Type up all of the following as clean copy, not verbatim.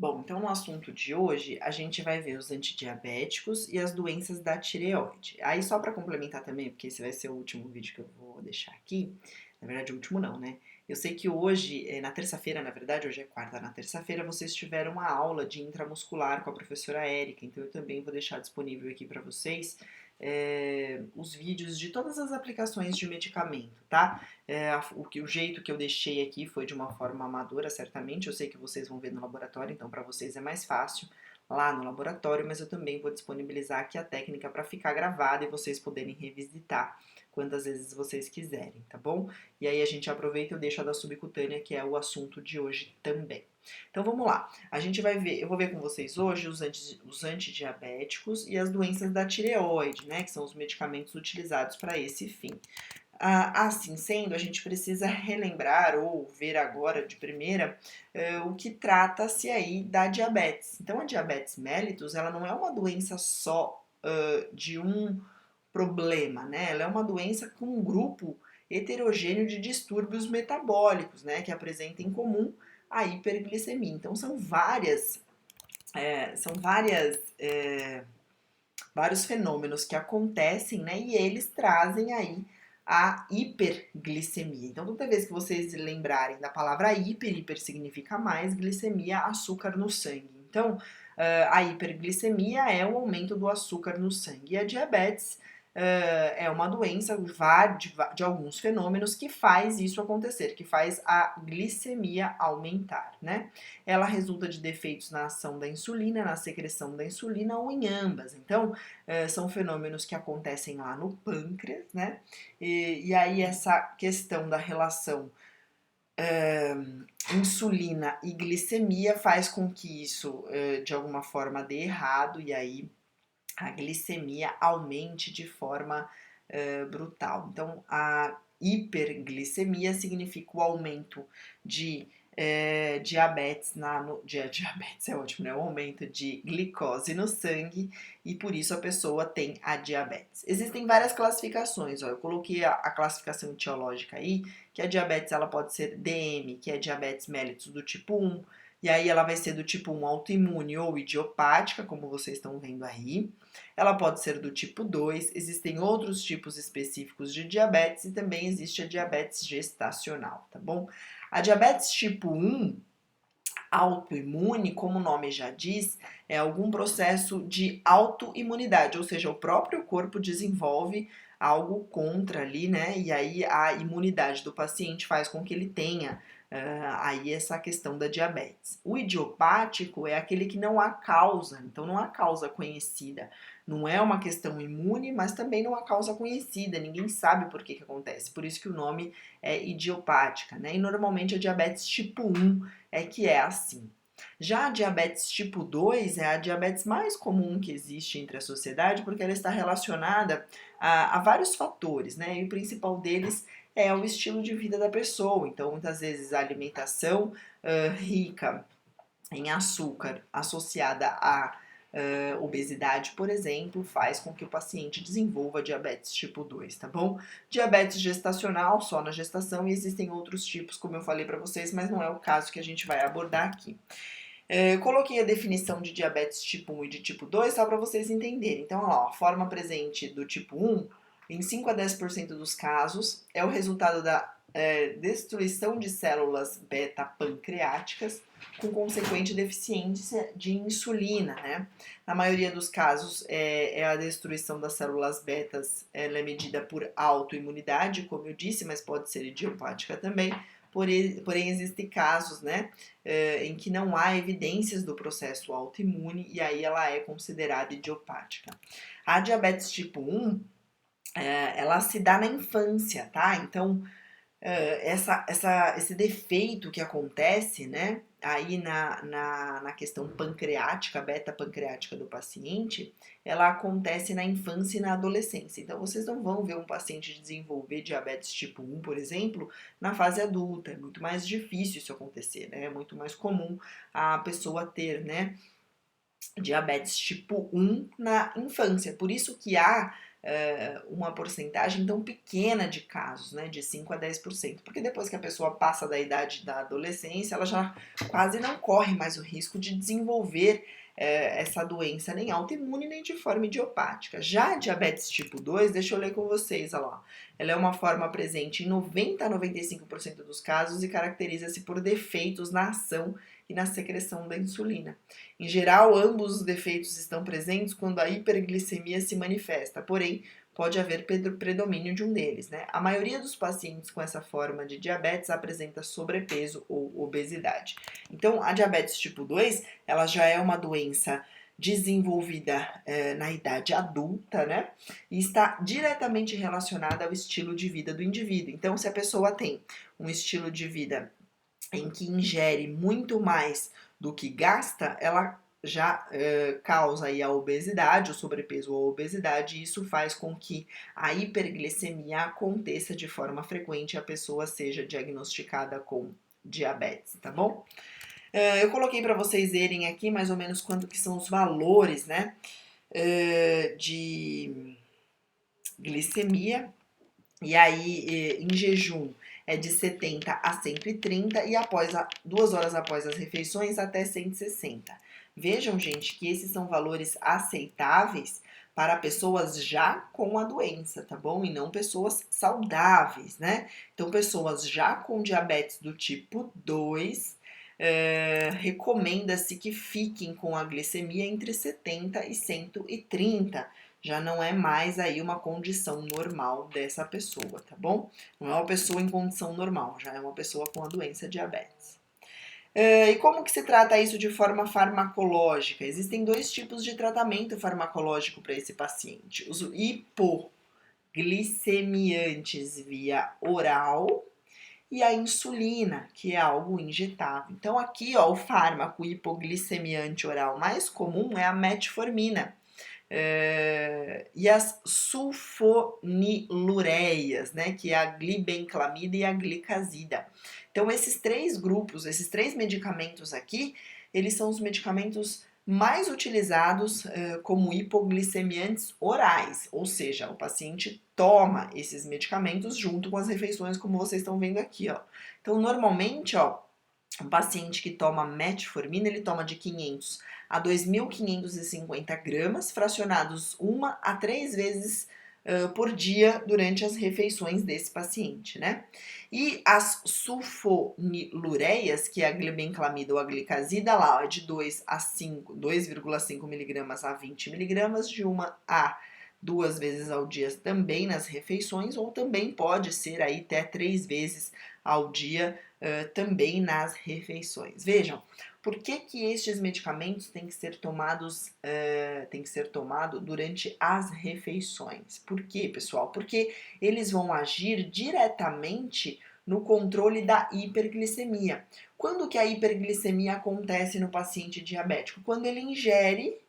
Bom, então no assunto de hoje a gente vai ver os antidiabéticos e as doenças da tireoide. Aí só para complementar também, porque esse vai ser o último vídeo que eu vou deixar aqui, na verdade o último não, né? Eu sei que hoje, na terça-feira, na verdade, hoje é quarta, na terça-feira vocês tiveram uma aula de intramuscular com a professora Érica, então eu também vou deixar disponível aqui para vocês os vídeos de todas as aplicações de medicamento, tá? O jeito que eu deixei aqui foi de uma forma amadora, certamente. Eu sei que vocês vão ver no laboratório, então para vocês é mais fácil lá no laboratório, mas eu também vou disponibilizar aqui a técnica para ficar gravada e vocês poderem revisitar quantas vezes vocês quiserem, tá bom? E aí a gente aproveita e eu deixo a da subcutânea, que é o assunto de hoje também. Então vamos lá. A gente vai ver, eu vou ver com vocês hoje os antidiabéticos e as doenças da tireoide, né? Que são os medicamentos utilizados para esse fim. Assim sendo, a gente precisa relembrar ou ver agora de primeira o que trata-se aí da diabetes. Então, a diabetes mellitus, ela não é uma doença só de um problema, né? Ela é uma doença com um grupo heterogêneo de distúrbios metabólicos, né? Que apresenta em comum a hiperglicemia. Então, vários fenômenos que acontecem, né? E eles trazem aí a hiperglicemia. Então, toda vez que vocês lembrarem da palavra hiper significa mais, glicemia, açúcar no sangue. Então, a hiperglicemia é o aumento do açúcar no sangue. E a diabetes é uma doença de alguns fenômenos que faz isso acontecer, que faz a glicemia aumentar, né? Ela resulta de defeitos na ação da insulina, na secreção da insulina ou em ambas. Então, são fenômenos que acontecem lá no pâncreas, né? E aí essa questão da relação insulina e glicemia faz com que isso de alguma forma dê errado e aí a glicemia aumente de forma brutal. Então, a hiperglicemia significa o aumento de diabetes diabetes é ótimo, né? O aumento de glicose no sangue e por isso a pessoa tem a diabetes. Existem várias classificações, ó, eu coloquei a classificação etiológica aí, que a diabetes ela pode ser DM, que é diabetes mellitus do tipo 1, e aí ela vai ser do tipo 1 autoimune ou idiopática, como vocês estão vendo aí. Ela pode ser do tipo 2, existem outros tipos específicos de diabetes e também existe a diabetes gestacional, tá bom? A diabetes tipo 1 autoimune, como o nome já diz, é algum processo de autoimunidade, ou seja, o próprio corpo desenvolve algo contra ali, né? E aí a imunidade do paciente faz com que ele tenha aí essa questão da diabetes. O idiopático é aquele que não há causa, então não há causa conhecida. Não é uma questão imune, mas também não há causa conhecida, ninguém sabe por que acontece. Por isso que o nome é idiopática, né? E normalmente a diabetes tipo 1 é que é assim. Já a diabetes tipo 2 é a diabetes mais comum que existe entre a sociedade, porque ela está relacionada a vários fatores, né? E o principal deles é o estilo de vida da pessoa. Então, muitas vezes a alimentação rica em açúcar associada à obesidade, por exemplo, faz com que o paciente desenvolva diabetes tipo 2, tá bom? Diabetes gestacional, só na gestação, e existem outros tipos, como eu falei para vocês, mas não é o caso que a gente vai abordar aqui. Eu coloquei a definição de diabetes tipo 1 e de tipo 2 só para vocês entenderem. Então, ó, a forma presente do tipo 1, em 5 a 10% dos casos, é o resultado da destruição de células beta-pancreáticas com consequente deficiência de insulina, né? Na maioria dos casos, é a destruição das células betas, ela é medida por autoimunidade, como eu disse, mas pode ser idiopática também. Porém, existem casos, né, em que não há evidências do processo autoimune e aí ela é considerada idiopática. A diabetes tipo 1, ela se dá na infância, tá? Então, esse defeito que acontece, né, aí na questão pancreática, beta-pancreática do paciente, ela acontece na infância e na adolescência. Então, vocês não vão ver um paciente desenvolver diabetes tipo 1, por exemplo, na fase adulta. É muito mais difícil isso acontecer, né? É muito mais comum a pessoa ter, né, diabetes tipo 1 na infância. Por isso que há uma porcentagem tão pequena de casos, né, de 5 a 10%, porque depois que a pessoa passa da idade da adolescência, ela já quase não corre mais o risco de desenvolver essa doença nem autoimune nem de forma idiopática. Já a diabetes tipo 2, deixa eu ler com vocês, olha lá, ela é uma forma presente em 90 a 95% dos casos e caracteriza-se por defeitos na ação e na secreção da insulina. Em geral, ambos os defeitos estão presentes quando a hiperglicemia se manifesta, porém, pode haver predomínio de um deles, né? A maioria dos pacientes com essa forma de diabetes apresenta sobrepeso ou obesidade. Então, a diabetes tipo 2, ela já é uma doença desenvolvida na idade adulta, né? E está diretamente relacionada ao estilo de vida do indivíduo. Então, se a pessoa tem um estilo de vida em que ingere muito mais do que gasta, ela já causa aí a obesidade, o sobrepeso ou a obesidade, e isso faz com que a hiperglicemia aconteça de forma frequente e a pessoa seja diagnosticada com diabetes, tá bom? Eu coloquei para vocês verem aqui mais ou menos quanto que são os valores, né, de glicemia, e aí em jejum é de 70 a 130 e após 2 horas após as refeições até 160. Vejam, gente, que esses são valores aceitáveis para pessoas já com a doença, tá bom? E não pessoas saudáveis, né? Então, pessoas já com diabetes do tipo 2, recomenda-se que fiquem com a glicemia entre 70 e 130. Já não é mais aí uma condição normal dessa pessoa, tá bom? Não é uma pessoa em condição normal, já é uma pessoa com a doença diabetes. E como que se trata isso de forma farmacológica? Existem 2 tipos de tratamento farmacológico para esse paciente. Os hipoglicemiantes via oral e a insulina, que é algo injetável. Então aqui, ó, o fármaco hipoglicemiante oral mais comum é a metformina. E as sulfonilureias, né, que é a glibenclamida e a glicazida. Então esses 3 grupos, esses 3 medicamentos aqui, eles são os medicamentos mais utilizados como hipoglicemiantes orais, ou seja, o paciente toma esses medicamentos junto com as refeições, como vocês estão vendo aqui, ó. Então normalmente, ó, um paciente que toma metformina, ele toma de 500 a 2.550 gramas, fracionados 1 a 3 vezes por dia durante as refeições desse paciente, né? E as sulfonilureias, que é a glibenclamida ou a glicazida, lá ó, é de 2,5 miligramas a 20 miligramas, de 1 a 2 vezes ao dia também nas refeições, ou também pode ser aí até 3 vezes ao dia também nas refeições. Vejam, por que estes medicamentos têm que ser tomados, durante as refeições? Por quê, pessoal? Porque eles vão agir diretamente no controle da hiperglicemia. Quando que a hiperglicemia acontece no paciente diabético? Quando ele ingere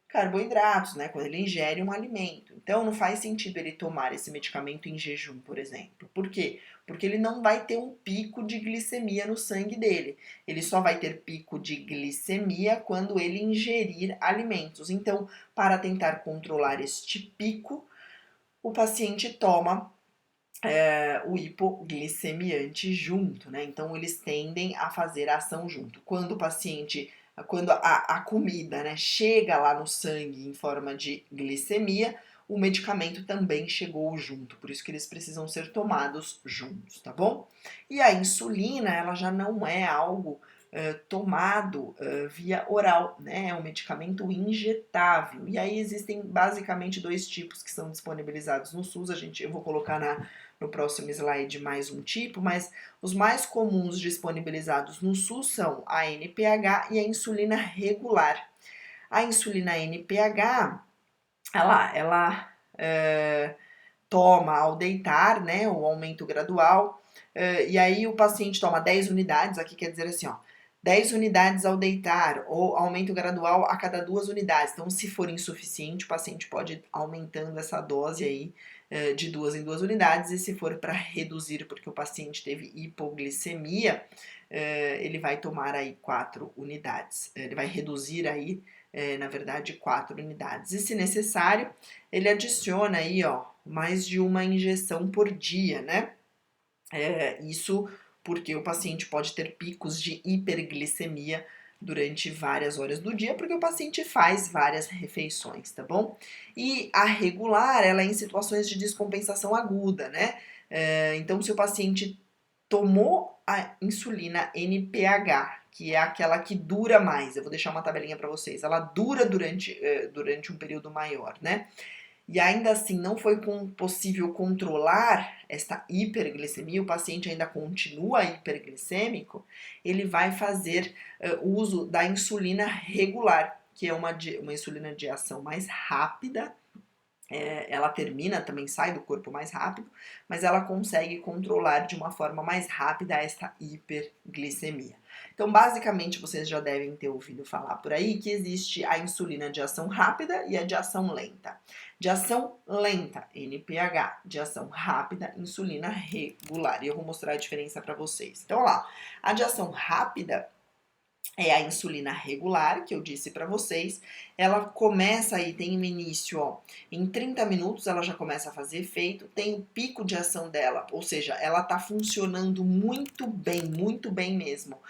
carboidratos, né? Quando ele ingere um alimento. Então não faz sentido ele tomar esse medicamento em jejum, por exemplo. Por quê? Porque ele não vai ter um pico de glicemia no sangue dele. Ele só vai ter pico de glicemia quando ele ingerir alimentos. Então, para tentar controlar este pico, o paciente toma o hipoglicemiante junto, né? Então eles tendem a fazer a ação junto. Quando a comida, né, chega lá no sangue em forma de glicemia, o medicamento também chegou junto, por isso que eles precisam ser tomados juntos, tá bom? E a insulina, ela já não é algo tomado via oral, né? É um medicamento injetável. E aí existem basicamente 2 tipos que são disponibilizados no SUS. Eu vou colocar no próximo slide mais um tipo, mas os mais comuns disponibilizados no SUS são a NPH e a insulina regular. A insulina NPH, ela toma ao deitar, né, o aumento gradual, e aí o paciente toma 10 unidades, aqui quer dizer assim, ó, 10 unidades ao deitar, ou aumento gradual a cada 2 unidades. Então, se for insuficiente, o paciente pode ir aumentando essa dose aí de 2 em 2 unidades, e se for para reduzir porque o paciente teve hipoglicemia, ele vai tomar aí 4 unidades. Ele vai reduzir aí, na verdade, 4 unidades. E se necessário, ele adiciona aí, ó, mais de uma injeção por dia, né? Isso porque o paciente pode ter picos de hiperglicemia durante várias horas do dia, porque o paciente faz várias refeições, tá bom? E a regular, ela é em situações de descompensação aguda, né? Então, se o paciente tomou a insulina NPH, que é aquela que dura mais, eu vou deixar uma tabelinha para vocês, ela dura durante um período maior, né? E ainda assim não foi possível controlar esta hiperglicemia, o paciente ainda continua hiperglicêmico, ele vai fazer uso da insulina regular, que é uma insulina de ação mais rápida. Ela termina, também sai do corpo mais rápido, mas ela consegue controlar de uma forma mais rápida esta hiperglicemia. Então, basicamente, vocês já devem ter ouvido falar por aí que existe a insulina de ação rápida e a de ação lenta. De ação lenta, NPH. De ação rápida, insulina regular. E eu vou mostrar a diferença para vocês. Então, lá, a de ação rápida é a insulina regular, que eu disse para vocês. Ela começa aí, tem um início, ó, em 30 minutos ela já começa a fazer efeito, tem o pico de ação dela, ou seja, ela tá funcionando muito bem mesmo,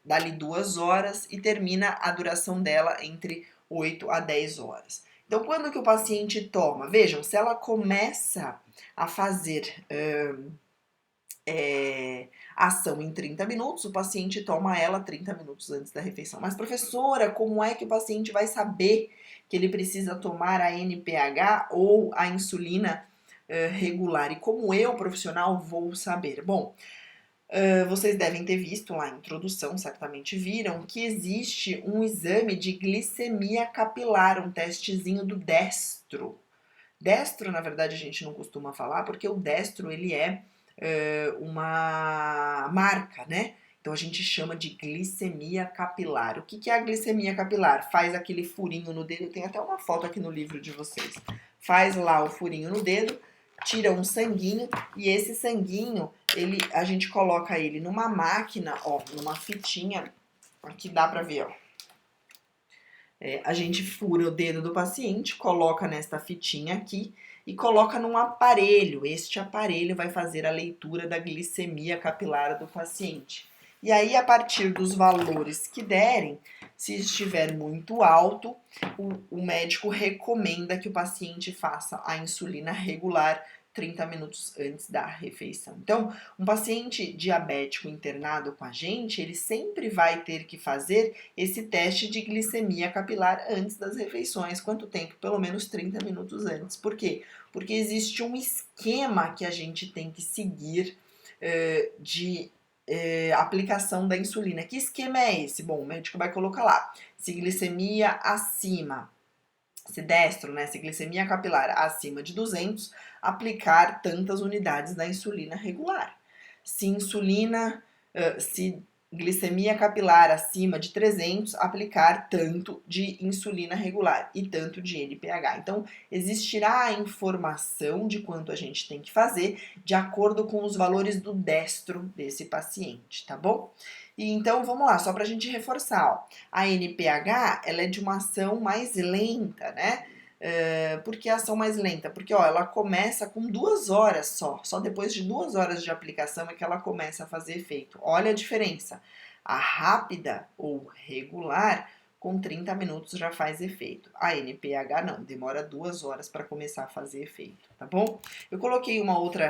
dali 2 horas e termina a duração dela entre 8 a 10 horas. Então, quando que o paciente toma? Vejam, se ela começa a fazer ação em 30 minutos, o paciente toma ela 30 minutos antes da refeição. Mas, professora, como é que o paciente vai saber que ele precisa tomar a NPH ou a insulina regular? E como eu, profissional, vou saber? Bom, vocês devem ter visto lá na introdução, certamente viram, que existe um exame de glicemia capilar, um testezinho do destro. Destro, na verdade, a gente não costuma falar, porque o destro, ele é uma marca, né? Então a gente chama de glicemia capilar. O que é a glicemia capilar? Faz aquele furinho no dedo, tem até uma foto aqui no livro de vocês. Faz lá o furinho no dedo, tira um sanguinho e esse sanguinho, a gente coloca ele numa máquina, ó, numa fitinha, aqui dá pra ver, ó. A gente fura o dedo do paciente, coloca nesta fitinha aqui e coloca num aparelho. Este aparelho vai fazer a leitura da glicemia capilar do paciente. E aí, a partir dos valores que derem, se estiver muito alto, o médico recomenda que o paciente faça a insulina regular 30 minutos antes da refeição. Então, um paciente diabético internado com a gente, ele sempre vai ter que fazer esse teste de glicemia capilar antes das refeições. Quanto tempo? Pelo menos 30 minutos antes. Por quê? Porque existe um esquema que a gente tem que seguir de aplicação da insulina. Que esquema é esse? Bom, o médico vai colocar lá, se glicemia acima, se destro, né, se glicemia capilar acima de 200, aplicar tantas unidades da insulina regular. Se glicemia capilar acima de 300, aplicar tanto de insulina regular e tanto de NPH. Então, existirá a informação de quanto a gente tem que fazer de acordo com os valores do destro desse paciente, tá bom? E então, vamos lá, só pra gente reforçar, ó. A NPH, ela é de uma ação mais lenta, né? Por que a ação mais lenta? Porque ó, ela começa com 2 horas só depois de 2 horas de aplicação é que ela começa a fazer efeito. Olha a diferença. A rápida ou regular, com 30 minutos já faz efeito. A NPH não, demora 2 horas para começar a fazer efeito, tá bom? Eu coloquei um outro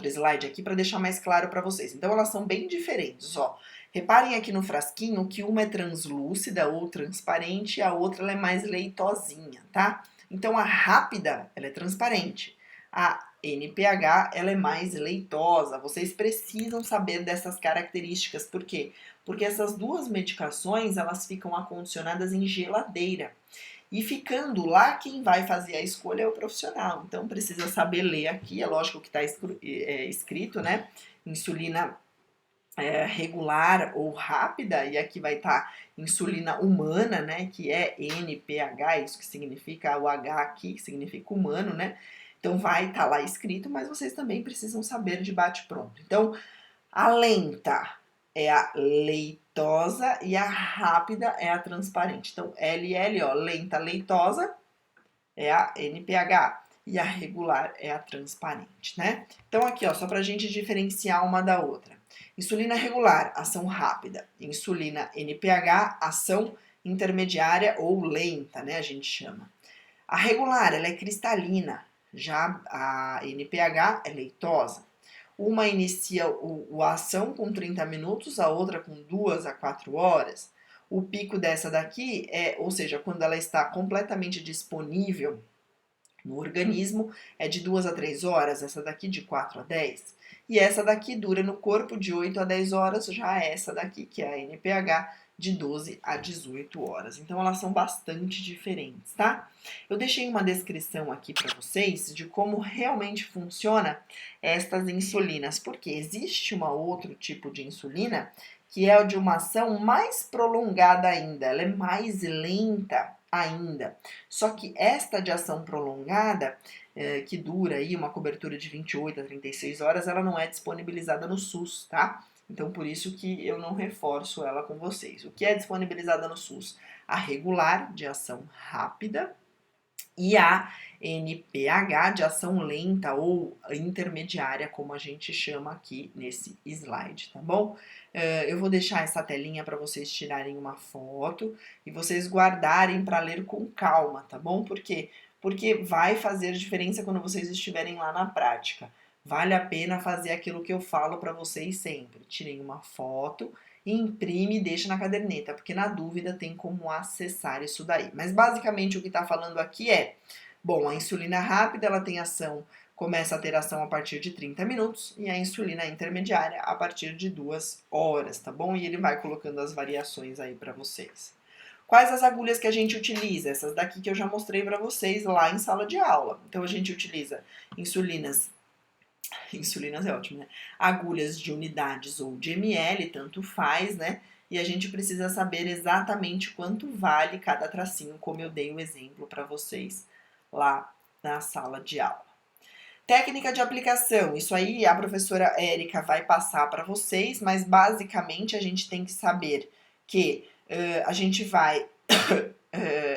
slide aqui para deixar mais claro para vocês. Então elas são bem diferentes, ó. Reparem aqui no frasquinho que uma é translúcida ou transparente e a outra ela é mais leitosinha, tá? Então a rápida, ela é transparente. A NPH, ela é mais leitosa. Vocês precisam saber dessas características. Por quê? Porque essas duas medicações, elas ficam acondicionadas em geladeira. E ficando lá, quem vai fazer a escolha é o profissional. Então, precisa saber ler aqui. É lógico que está escrito, né? Insulina regular ou rápida. E aqui vai estar insulina humana, né? Que é NPH, isso que significa o H aqui, que significa humano, né? Então, vai estar lá escrito, mas vocês também precisam saber de bate-pronto. Então, A lenta é a leitosa e a rápida é a transparente. Então, LL, ó, lenta, leitosa é a NPH e a regular é a transparente, né? Então, aqui, ó, só pra gente diferenciar uma da outra. Insulina regular, ação rápida. Insulina NPH, ação intermediária ou lenta, né? A gente chama. A regular, ela é cristalina. Já a NPH é leitosa. Uma inicia a ação com 30 minutos, a outra com 2 a 4 horas. O pico dessa daqui ou seja, quando ela está completamente disponível no organismo, é de 2 a 3 horas, essa daqui de 4 a 10. E essa daqui dura no corpo de 8 a 10 horas, já essa daqui, que é a NPH, de 12 a 18 horas. Então, elas são bastante diferentes, tá? Eu deixei uma descrição aqui para vocês de como realmente funciona estas insulinas, porque existe um outro tipo de insulina que é de uma ação mais prolongada ainda, ela é mais lenta ainda. Só que esta de ação prolongada, que dura aí uma cobertura de 28 a 36 horas, ela não é disponibilizada no SUS, tá? Então, por isso que eu não reforço ela com vocês. O que é disponibilizada no SUS? A regular, de ação rápida, e a NPH, de ação lenta ou intermediária, como a gente chama aqui nesse slide, tá bom? Eu vou deixar essa telinha para vocês tirarem uma foto e vocês guardarem para ler com calma, tá bom? Por quê? Porque vai fazer diferença quando vocês estiverem lá na prática. Vale a pena fazer aquilo que eu falo para vocês sempre. Tirem uma foto, imprime e deixa na caderneta, porque na dúvida tem como acessar isso daí. Mas basicamente o que está falando aqui bom, a insulina rápida ela tem ação, começa a ter ação a partir de 30 minutos e a insulina intermediária a partir de 2 horas, tá bom? E ele vai colocando as variações aí para vocês. Quais as agulhas que a gente utiliza? Essas daqui que eu já mostrei para vocês lá em sala de aula. Então a gente utiliza insulinas é ótimo, né? Agulhas de unidades ou de ml, tanto faz, né? E a gente precisa saber exatamente quanto vale cada tracinho, como eu dei o exemplo para vocês lá na sala de aula. Técnica de aplicação, isso aí a professora Érica vai passar para vocês, mas basicamente a gente tem que saber que a gente vai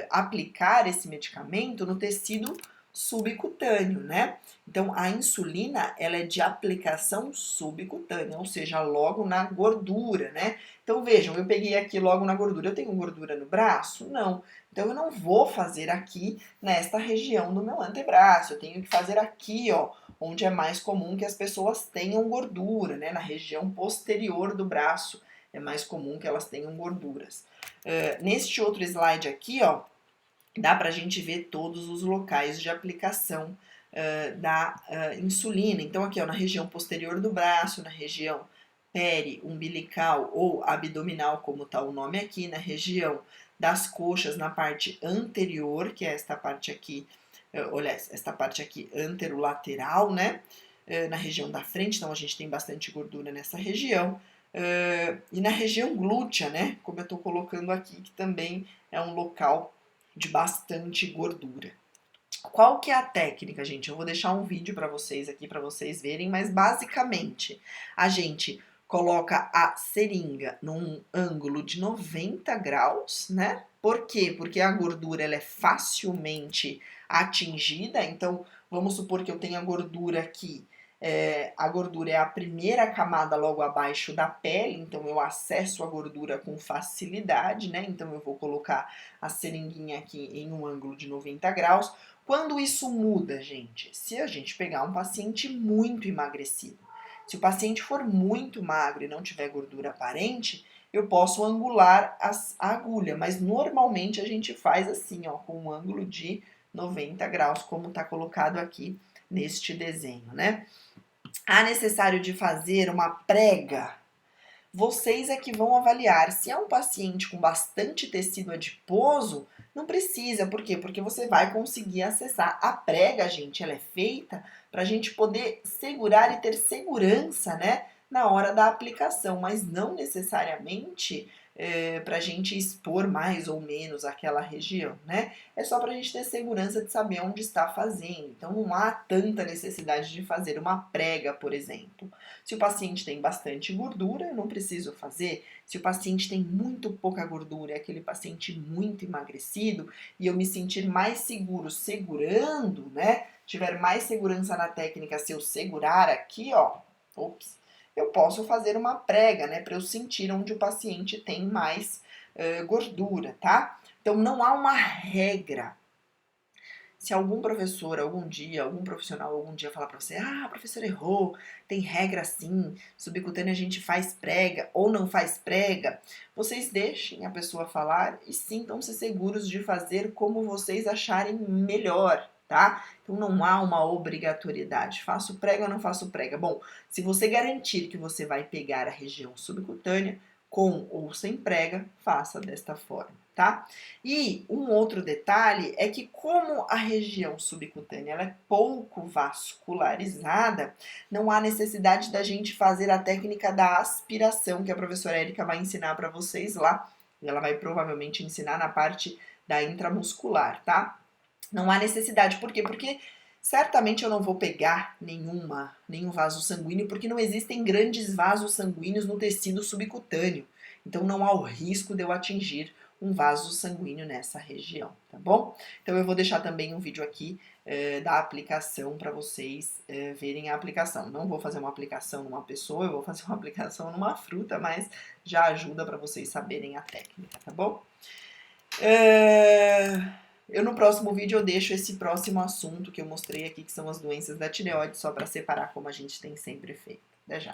aplicar esse medicamento no tecido subcutâneo, né? Então, a insulina, ela é de aplicação subcutânea, ou seja, logo na gordura, né? Então, vejam, eu peguei aqui logo na gordura. Eu tenho gordura no braço? Não. Então, eu não vou fazer aqui nesta região do meu antebraço. Eu tenho que fazer aqui, ó, onde é mais comum que as pessoas tenham gordura, né? Na região posterior do braço é mais comum que elas tenham gorduras. Neste outro slide aqui, ó, dá pra gente ver todos os locais de aplicação da insulina. Então, aqui, ó, na região posterior do braço, na região umbilical ou abdominal, como tá o nome aqui, na região das coxas, na parte anterior, que é esta parte aqui, olha, esta parte aqui anterolateral, né? Na região da frente, então a gente tem bastante gordura nessa região. E na região glútea, né? Como eu tô colocando aqui, que também é um local de bastante gordura. Qual que é a técnica, gente? Eu vou deixar um vídeo para vocês aqui, para vocês verem, mas basicamente a gente coloca a seringa num ângulo de 90 graus, né? Por quê? Porque a gordura ela é facilmente atingida, então vamos supor que eu tenha gordura aqui. A gordura é a primeira camada logo abaixo da pele, então eu acesso a gordura com facilidade, né? Então eu vou colocar a seringuinha aqui em um ângulo de 90 graus. Quando isso muda, gente? Se a gente pegar um paciente muito emagrecido, se o paciente for muito magro e não tiver gordura aparente, eu posso angular a agulha, mas normalmente a gente faz assim, ó, com um ângulo de 90 graus, como está colocado aqui neste desenho, né? Há necessário de fazer uma prega. Vocês é que vão avaliar. Se é um paciente com bastante tecido adiposo, não precisa. Por quê? Porque você vai conseguir acessar. A prega, gente, ela é feita para a gente poder segurar e ter segurança, né? Na hora da aplicação, mas não necessariamente para a gente expor mais ou menos aquela região, né? É só para a gente ter segurança de saber onde está fazendo. Então não há tanta necessidade de fazer uma prega, por exemplo. Se o paciente tem bastante gordura, eu não preciso fazer. Se o paciente tem muito pouca gordura, é aquele paciente muito emagrecido, e eu me sentir mais seguro segurando, né? Tiver mais segurança na técnica se eu segurar aqui, ó, ops, eu posso fazer uma prega, né, para eu sentir onde o paciente tem mais gordura, tá? Então não há uma regra. Se algum professor, algum dia, algum profissional, algum dia falar para você, ah, a professora errou, tem regra sim, subcutânea a gente faz prega ou não faz prega, vocês deixem a pessoa falar e sintam-se seguros de fazer como vocês acharem melhor, tá? Então não há uma obrigatoriedade, faço prega ou não faço prega. Bom, se você garantir que você vai pegar a região subcutânea, com ou sem prega, faça desta forma, tá? E um outro detalhe é que como a região subcutânea ela é pouco vascularizada, não há necessidade da gente fazer a técnica da aspiração que a professora Érica vai ensinar para vocês lá. Ela vai provavelmente ensinar na parte da intramuscular, tá? Não há necessidade. Por quê? Porque certamente eu não vou pegar nenhum vaso sanguíneo, porque não existem grandes vasos sanguíneos no tecido subcutâneo. Então não há o risco de eu atingir um vaso sanguíneo nessa região, tá bom? Então eu vou deixar também um vídeo aqui da aplicação para vocês verem a aplicação. Não vou fazer uma aplicação numa pessoa, eu vou fazer uma aplicação numa fruta, mas já ajuda para vocês saberem a técnica, tá bom? Eu no próximo vídeo eu deixo esse próximo assunto que eu mostrei aqui, que são as doenças da tireoide, só para separar como a gente tem sempre feito. Até já!